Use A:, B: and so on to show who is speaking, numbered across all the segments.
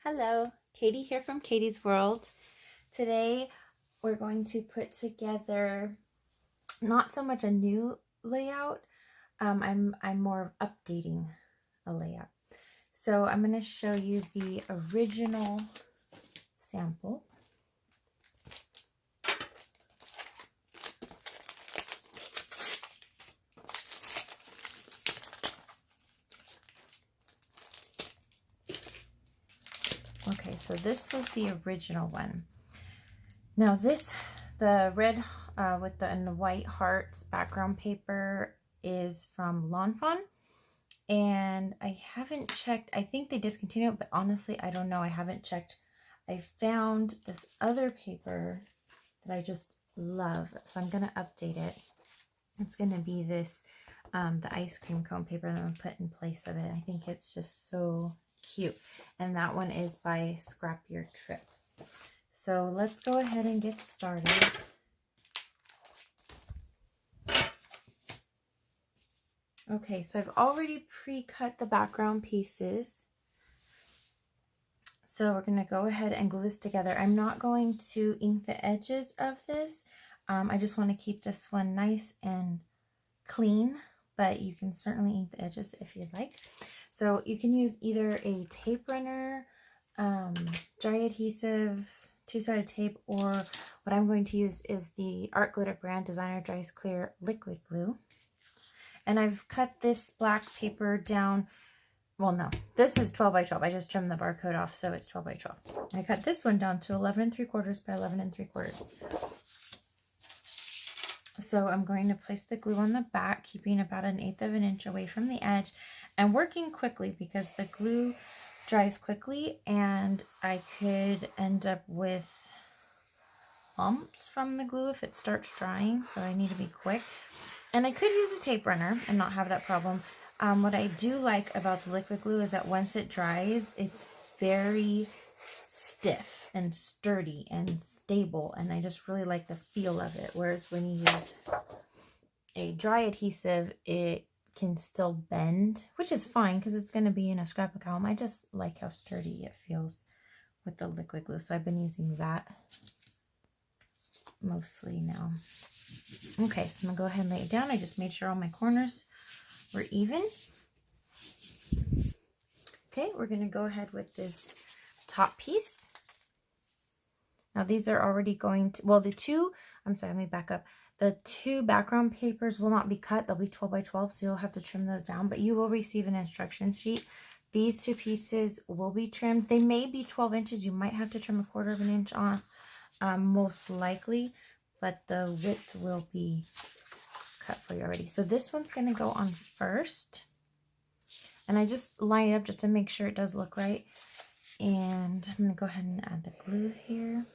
A: Hello, Katie here from Katie's World. Today we're going to put together not so much a new layout. I'm more updating a layout. So I'm going to show you the original sample. Okay, so this was the original one. Now the red with the and the white hearts background paper is from Lawn Fawn. And I haven't checked. I think they discontinued it, but honestly, I don't know. I haven't checked. I found this other paper that I just love, so I'm going to update it. It's going to be this, the ice cream cone paper that I'm going to put in place of it. I think it's just so cute. And that one is by Scrap Your Trip. So let's go ahead and get started. Okay, so I've already pre-cut the background pieces. So we're going to go ahead and glue this together. I'm not going to ink the edges of this. I just want to keep this one nice and clean, but you can certainly ink the edges if you'd like. So you can use either a tape runner, dry adhesive, two-sided tape, or what I'm going to use is the Art Glitter brand Designer Dries Clear Liquid Glue. And I've cut this black paper down. Well, no, this is 12 by 12. I just trimmed the barcode off, so it's 12 by 12. I cut this one down to 11 3/4 by 11 3/4. So I'm going to place the glue on the back, keeping about 1/8 of an inch away from the edge and working quickly because the glue dries quickly and I could end up with bumps from the glue if it starts drying. So I need to be quick. And I could use a tape runner and not have that problem. What I do like about the liquid glue is that once it dries, it's very stiff and sturdy and stable, and I just really like the feel of it. Whereas when you use a dry adhesive, it can still bend, which is fine because it's going to be in a scrapbook album. I just like how sturdy it feels with the liquid glue, so I've been using that mostly now. Okay, so I'm gonna go ahead and lay it down. I just made sure all my corners were even. Okay, we're gonna go ahead with this top piece. Now these are already going to, well, let me back up. The two background papers will not be cut. They'll be 12 by 12, so you'll have to trim those down, but you will receive an instruction sheet. These two pieces will be trimmed. They may be 12 inches. You might have to trim 1/4 of an inch off, most likely, but the width will be cut for you already. So this one's going to go on first. And I just line it up just to make sure it does look right. And I'm going to go ahead and add the glue here.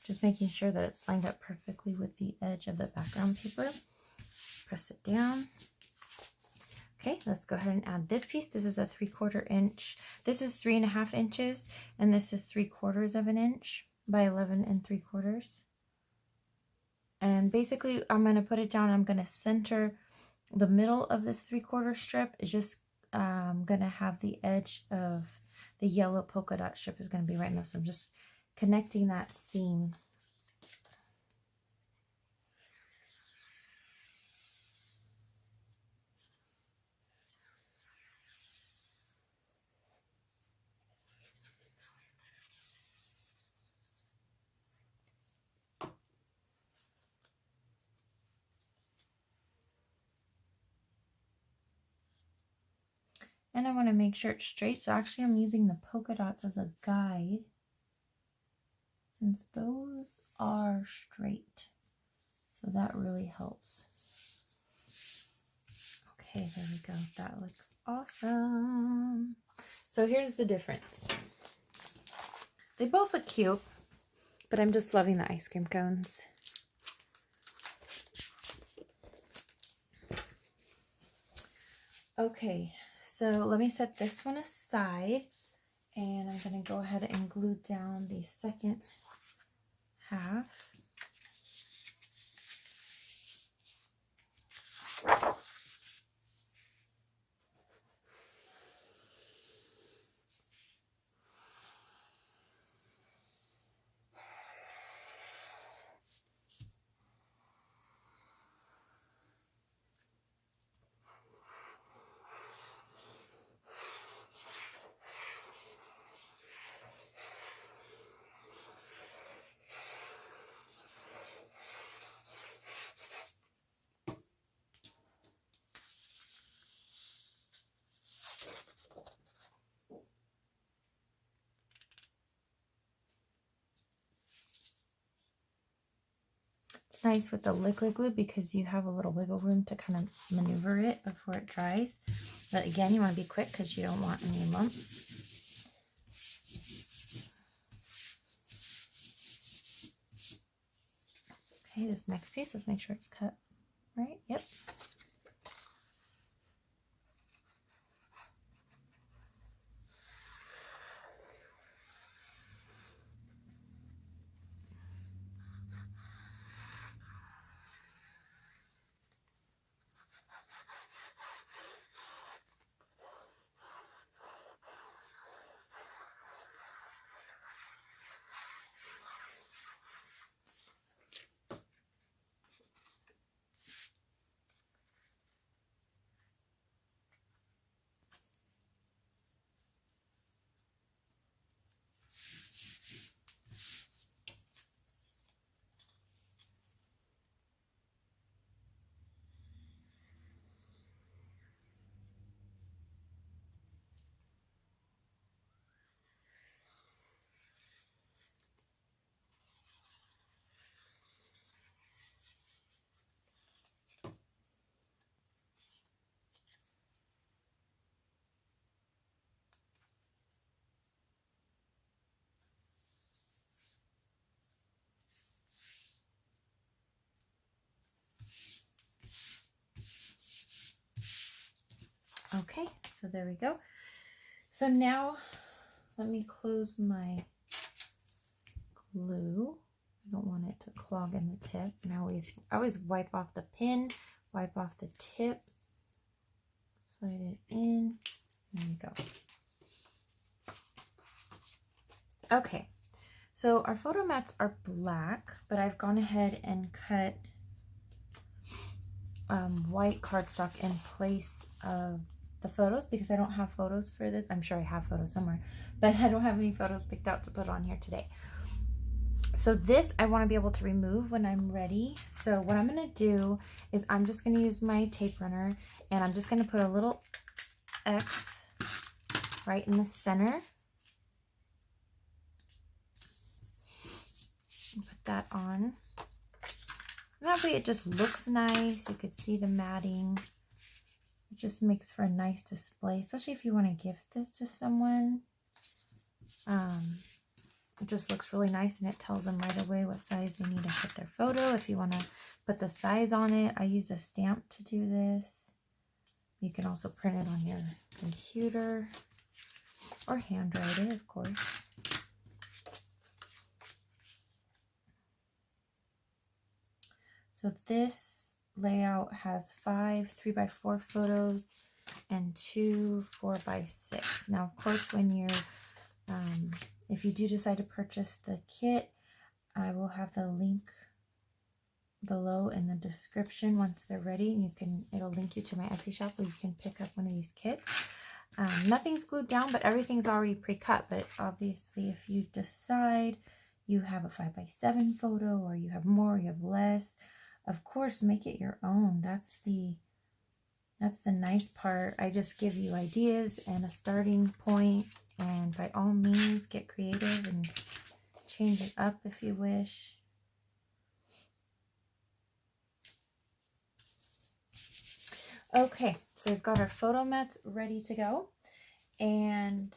A: Just making sure that it's lined up perfectly with the edge of the background paper. Press it down. Okay, let's go ahead and add this piece. This is a 3/4 inch. This is 3.5 inches, and this is 3/4 of an inch by 11 3/4. And basically, I'm going to put it down. I'm going to center the middle of this 3/4 strip. Is just going to have the edge of the yellow polka dot strip is going to be right now. So I'm just connecting that seam. And I want to make sure it's straight. So actually I'm using the polka dots as a guide, since those are straight. So that really helps. Okay, there we go. That looks awesome. So here's the difference. They both look cute, but I'm just loving the ice cream cones. Okay, so let me set this one aside, and I'm going to go ahead and glue down the second half. It's nice with the liquid glue because you have a little wiggle room to kind of maneuver it before it dries. But again, you want to be quick because you don't want any lumps. Okay, this next piece, let's make sure it's cut right. Yep. Okay, so there we go. So now let me close my glue. I don't want it to clog in the tip, and I always wipe off the pin, wipe off the tip, slide it in. There we go. Okay, so our photo mats are black, but I've gone ahead and cut white cardstock in place of the photos because I don't have photos for this. I'm sure I have photos somewhere, but I don't have any photos picked out to put on here today. So this I want to be able to remove when I'm ready. So what I'm going to do is I'm just going to use my tape runner, and I'm just going to put a little X right in the center. Put that on. That way it just looks nice. You could see the matting. It just makes for a nice display, especially if you want to gift this to someone. It just looks really nice, and it tells them right away what size they need to put their photo. If you want to put the size on it, I use a stamp to do this. You can also print it on your computer or handwrite it, of course. So this layout has 5 3x4 photos and 2 4x6. Now, of course, when you're if you do decide to purchase the kit, I will have the link below in the description once they're ready. It'll link you to my Etsy shop where you can pick up one of these kits. Nothing's glued down, but everything's already pre-cut. But obviously, if you decide you have a 5x7 photo, or you have more, you have less, of course, make it your own. That's the nice part. I just give you ideas and a starting point, and by all means, get creative and change it up if you wish. Okay, so we've got our photo mats ready to go. And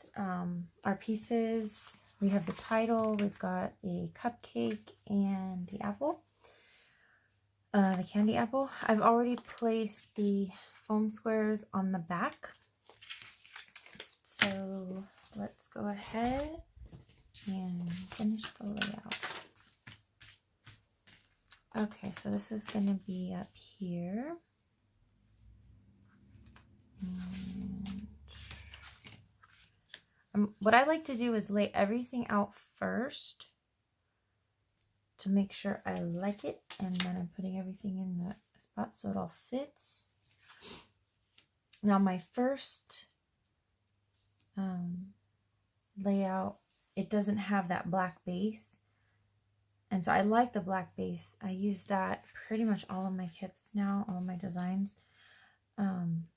A: our pieces, we have the title, we've got a cupcake and the apple, the candy apple. I've already placed the foam squares on the back. So let's go ahead and finish the layout. Okay, so this is going to be up here. And what I like to do is lay everything out first to make sure I like it, and then I'm putting everything in the spot so it all fits. Now my first layout, it doesn't have that black base, and so I like the black base. I use that pretty much all of my kits now, all of my designs.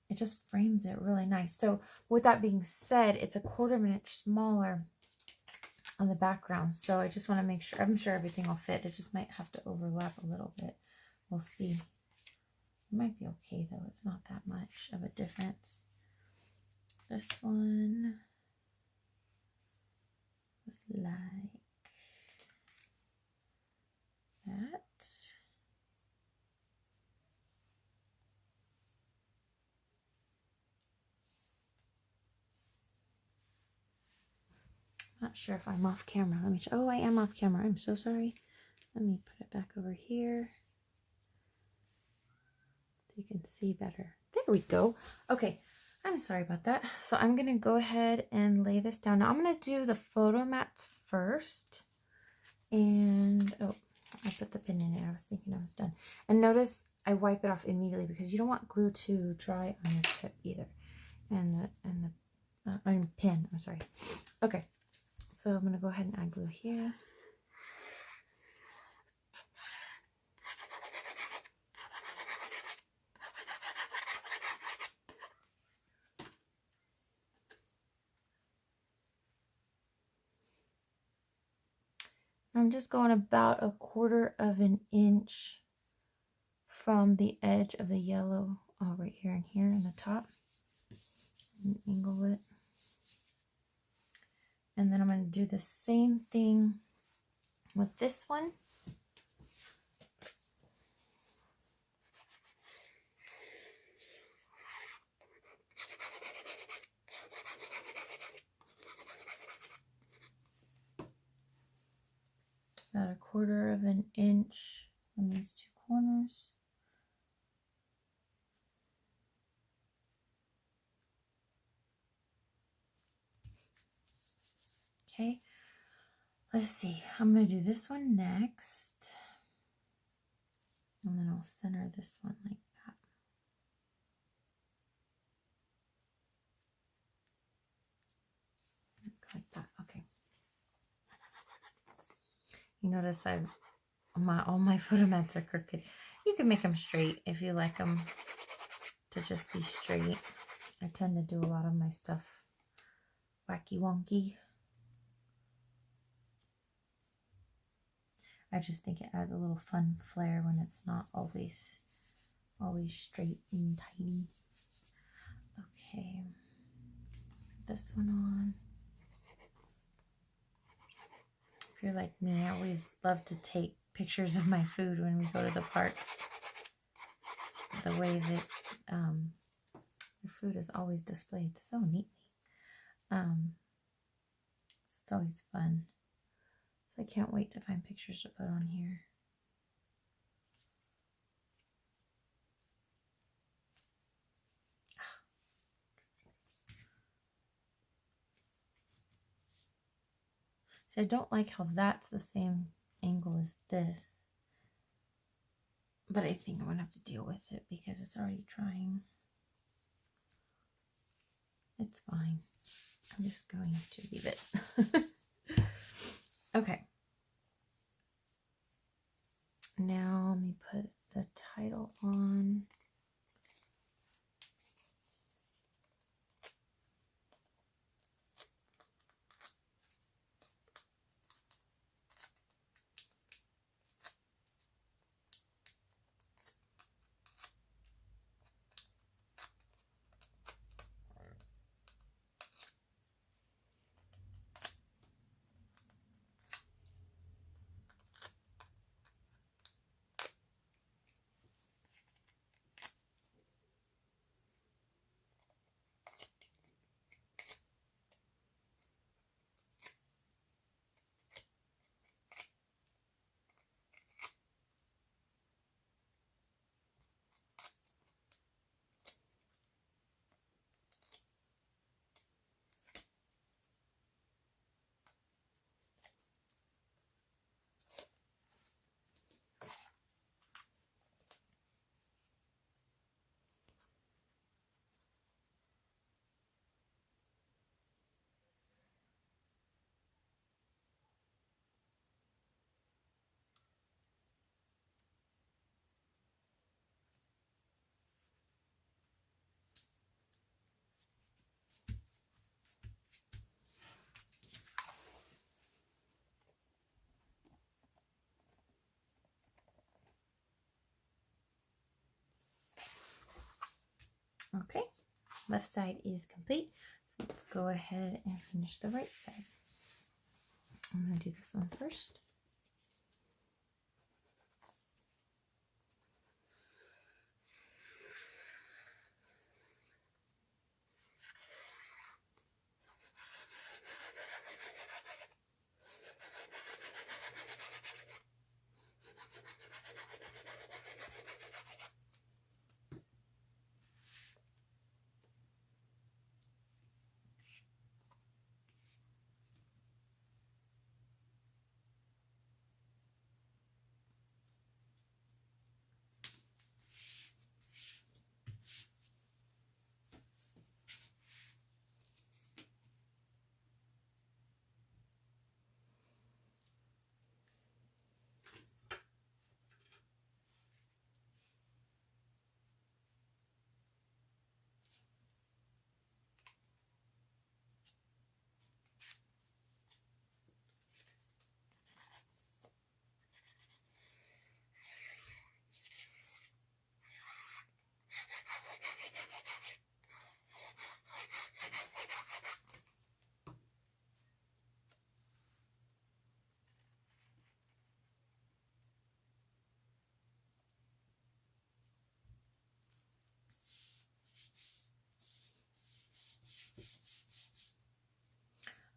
A: It just frames it really nice. So with that being said, it's a 1/4 inch smaller on the background, so I just want to make sure, I'm sure everything will fit. It just might have to overlap a little bit. We'll see. It might be okay though. It's not that much of a difference. This one was like that. Not sure if I'm off camera. Let me check. Oh, I am off camera. I'm so sorry. Let me put it back over here so you can see better. There we go. Okay, I'm sorry about that. So I'm going to go ahead and lay this down. Now I'm going to do the photo mats first. And, oh, I put the pin in it. I was thinking I was done. And notice I wipe it off immediately because you don't want glue to dry on your tip either. And the pin, I'm sorry. Okay. So I'm going to go ahead and add glue here. I'm just going about 1/4 inch from the edge of the yellow, right here and here in the top. And angle it. And then I'm going to do the same thing with this one. About 1/4 inch from these two corners. Okay, let's see. I'm going to do this one next. And then I'll center this one like that. Like that. Okay. You notice all my photo mats are crooked. You can make them straight if you like them to just be straight. I tend to do a lot of my stuff wacky wonky. I just think it adds a little fun flair when it's not always straight and tidy. Okay, put this one on. If you're like me, I always love to take pictures of my food when we go to the parks. The way that your food is always displayed so neatly. It's always fun. So I can't wait to find pictures to put on here. See, I don't like how that's the same angle as this. But I think I'm going to have to deal with it because it's already trying. It's fine. I'm just going to leave it. Okay. Now let me put the title on. left side is complete. So let's go ahead and finish the right side. I'm going to do this one first.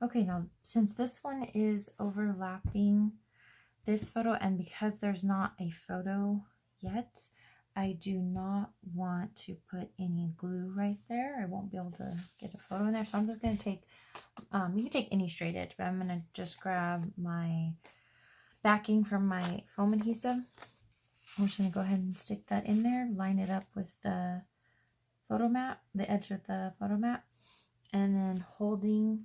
A: Okay, now since this one is overlapping this photo, and because there's not a photo yet, I do not want to put any glue right there. I won't be able to get a photo in there, so I'm just going to take, you can take any straight edge, but I'm going to just grab my backing from my foam adhesive. I'm just going to go ahead and stick that in there, line it up with the photo mat, the edge of the photo mat, and then holding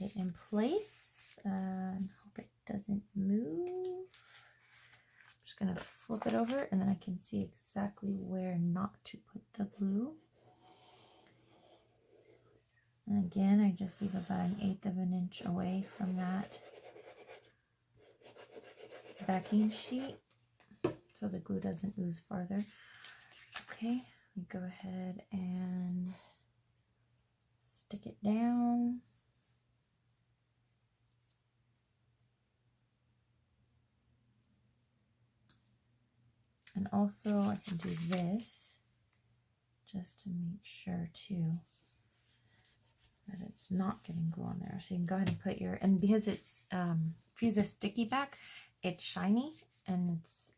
A: it in place. Hope it doesn't move. I'm just going to flip it over, and then I can see exactly where not to put the glue. And again, I just leave about 1/8 of an inch away from that backing sheet so the glue doesn't ooze farther. Okay, we go ahead and stick it down. And also I can do this just to make sure too that it's not getting glue on there. So you can go ahead and put your, and because it's Fuse a sticky back, it's shiny, and it's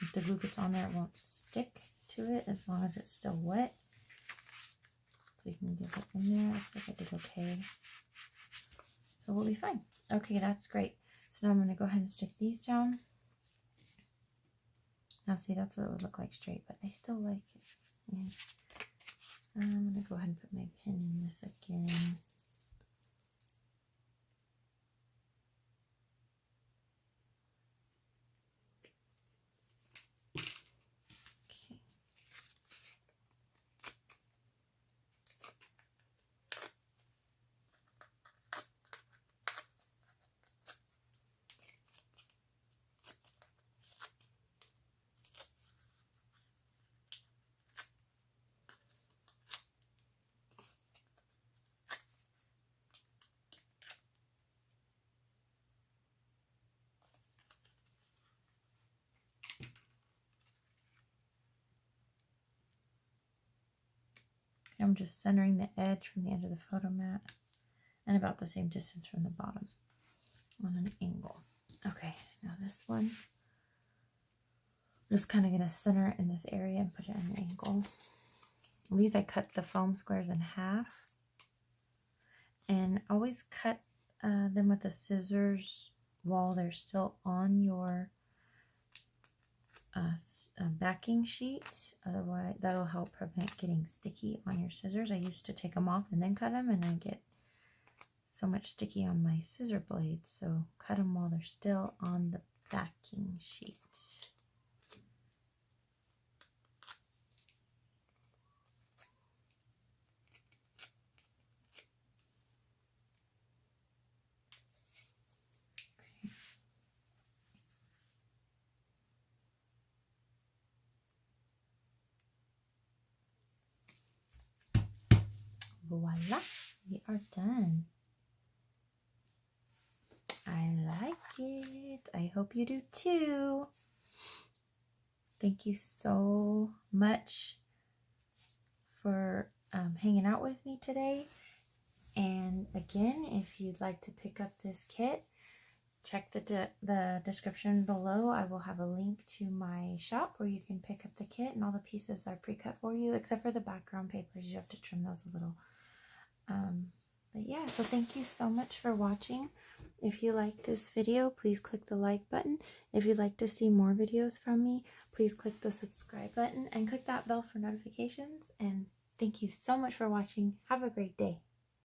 A: if the glue gets on there, it won't stick to it as long as it's still wet. So you can get it in there. Looks like I did okay. So we'll be fine. Okay, that's great. So now I'm going to go ahead and stick these down. Now see, that's what it would look like straight, but I still like it. Yeah. I'm going to go ahead and put my pin in this again. I'm just centering the edge from the edge of the photo mat and about the same distance from the bottom on an angle. Okay, now this one, I'm just kind of going to center it in this area and put it at an angle. These I cut the foam squares in half, and always cut them with the scissors while they're still on your backing sheet. Otherwise, that'll help prevent getting sticky on your scissors. I used to take them off and then cut them, and I get so much sticky on my scissor blades. So cut them while they're still on the backing sheet. voila, we are done. I like it. I hope you do too. Thank you so much for hanging out with me today. And again, if you'd like to pick up this kit, check the description below. I will have a link to my shop where you can pick up the kit, and all the pieces are pre-cut for you, except for the background papers. You have to trim those a little. But yeah, so thank you so much for watching. If you like this video, please click the like button. If you'd like to see more videos from me, please click the subscribe button and click that bell for notifications. And thank you so much for watching. Have a great day.